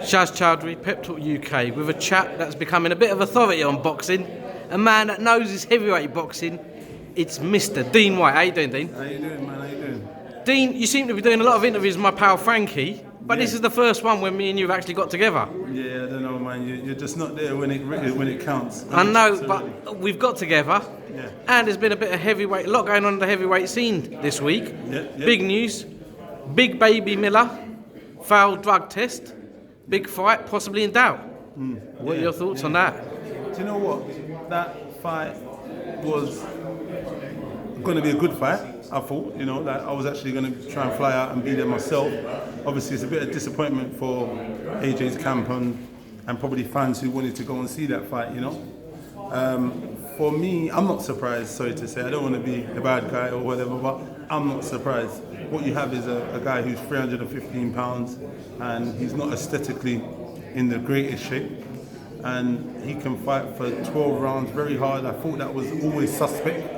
Shaz Chaudhry, Pep Talk UK, with a chap that's becoming a bit of authority on boxing, a man that knows his heavyweight boxing. It's Mr. Dean Whyte. How you doing, Dean? How you doing, man? How you doing? Dean, you seem to be doing a lot of interviews with my pal Frankie, but this is the first one when me and you have actually got together. Yeah, I don't know, man. You're just not there when it counts. I know, but we've got together, and there's been a lot going on in the heavyweight scene this week. Big news, big baby Miller, failed drug test, big fight, possibly in doubt. What are your thoughts on that? Do you know what? That fight was going to be a good fight, I thought. You know, that I was actually going to try and fly out and be there myself. Obviously, it's a bit of disappointment for AJ's camp and probably fans who wanted to go and see that fight, you know. For me, I'm not surprised, sorry to say. I don't want to be a bad guy or whatever, but I'm not surprised. What you have is a guy who's 315 pounds and he's not aesthetically in the greatest shape. And he can fight for 12 rounds very hard. I thought that was always suspect.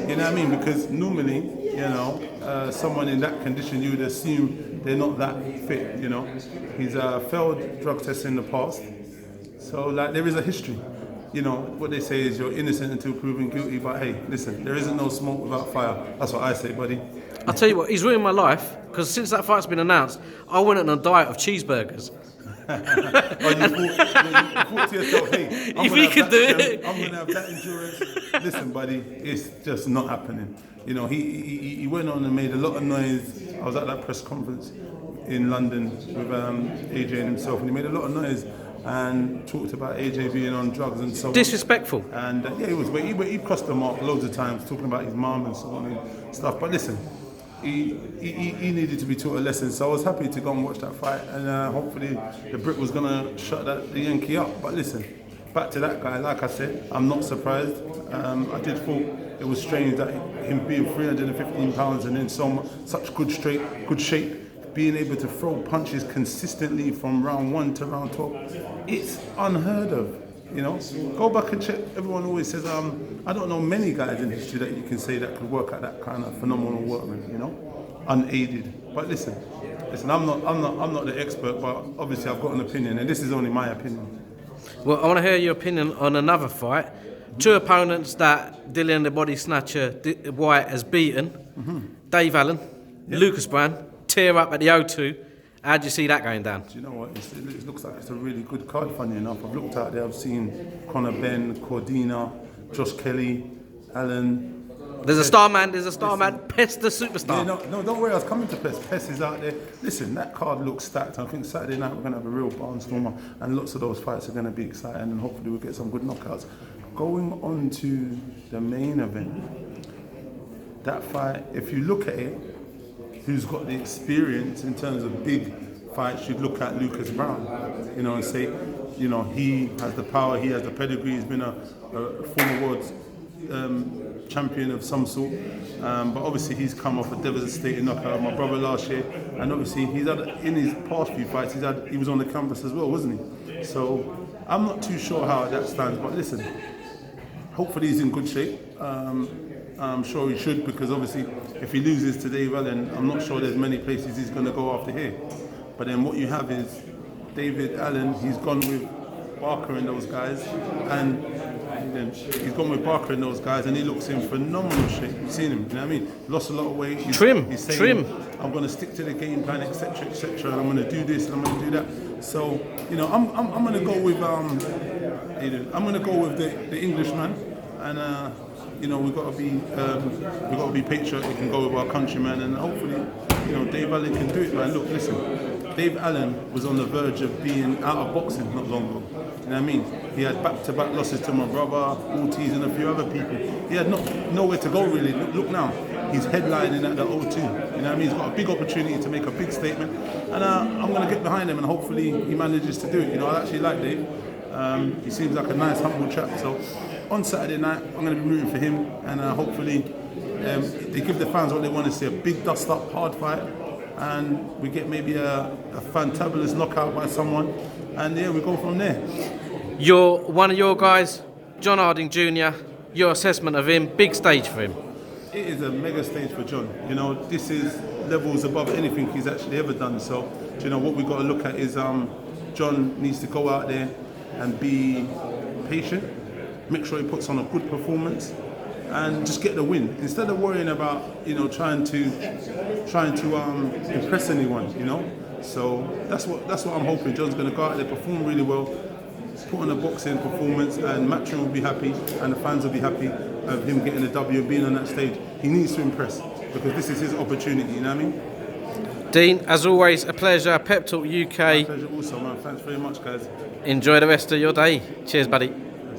You know what I mean? Because normally, you know, someone in that condition, you would assume they're not that fit, you know. He's failed drug tests in the past. So, like, there is a history. You know, what they say is you're innocent until proven guilty, but hey, listen, there isn't no smoke without fire. That's what I say, buddy. I'll tell you what, he's ruined my life, because since that fight's been announced, I went on a diet of cheeseburgers. You thought to yourself, hey, if he could do it, I'm going to have that endurance. Listen, buddy, it's just not happening. You know, he went on and made a lot of noise. I was at that press conference in London with AJ and himself, and he made a lot of noise and talked about AJ being on drugs and so on. Disrespectful. And yeah, he crossed the mark loads of times, talking about his mum and so on and stuff. But listen, he needed to be taught a lesson, so I was happy to go and watch that fight, and hopefully the Brit was going to shut the Yankee up. But listen, back to that guy, like I said, I'm not surprised. I did thought it was strange that him being 315 pounds and in such good shape, being able to throw punches consistently from round 1 to round 12, it's unheard of. You know, go back and check. Everyone always says, I don't know many guys in history that you can say that could work at that kind of phenomenal workman, you know, unaided. But listen, I'm not the expert, but obviously I've got an opinion, and this is only my opinion. Well, I want to hear your opinion on another fight. Two opponents that Dillian the Bodysnatcher Whyte has beaten, Dave Allen, Lucas Browne, tear up at the O2. How do you see that going down? Do you know what? It looks like it's a really good card, funny enough. I've looked out there, I've seen Conor Ben, Cordina, Josh Kelly, Allen. There's a star man, Pest the superstar. Yeah, no, don't worry, I was coming to Pest. Pest is out there. Listen, that card looks stacked. I think Saturday night we're going to have a real barnstormer, and lots of those fights are going to be exciting, and hopefully we'll get some good knockouts. Going on to the main event, that fight, if you look at it, who's got the experience in terms of big fights, you'd look at Lucas Browne, you know, and say, you know, he has the power, he has the pedigree, he's been a former world champion of some sort, but obviously he's come off a devastating knockout of my brother last year, and obviously he's had, in his past few fights, he was on the canvas as well, wasn't he? So I'm not too sure how that stands, but listen, hopefully he's in good shape. I'm sure he should, because obviously if he loses today, well then I'm not sure there's many places he's going to go after here. But then what you have is David Allen, he's gone with Barker and those guys, and he looks in phenomenal shape. You've seen him, you know what I mean? Lost a lot of weight. He's saying, I'm going to stick to the game plan, etc., etc., and I'm going to do this and I'm going to do that. So, you know, I'm going to go with the Englishman, and you know, we've got to be patriotic and go with our countryman, and hopefully, you know, Dave Allen can do it. Man, look, listen, Dave Allen was on the verge of being out of boxing not long ago. You know what I mean? He had back-to-back losses to my brother, Ortiz, and a few other people. He had nowhere to go really. Look now, he's headlining at the O2. You know what I mean? He's got a big opportunity to make a big statement, and I'm going to get behind him, and hopefully he manages to do it. You know, I actually like Dave. He seems like a nice, humble chap. So on Saturday night, I'm going to be rooting for him, and hopefully they give the fans what they want to see, a big dust-up, hard fight, and we get maybe a fantabulous knockout by someone, and yeah, we go from there. One of your guys, John Harding Jr., your assessment of him, big stage for him. It is a mega stage for John. You know, this is levels above anything he's actually ever done. So, you know, what we've got to look at is John John needs to go out there and be patient, make sure he puts on a good performance, and just get the win instead of worrying about trying to impress anyone. So that's what I'm hoping. John's going to go out there, perform really well, put on a boxing performance, and Matchroom will be happy, and the fans will be happy of him getting a W and being on that stage. He needs to impress because this is his opportunity. You know what I mean? Dean, as always, a pleasure. Pep Talk UK. My pleasure also, man. Thanks very much, guys. Enjoy the rest of your day. Cheers, buddy.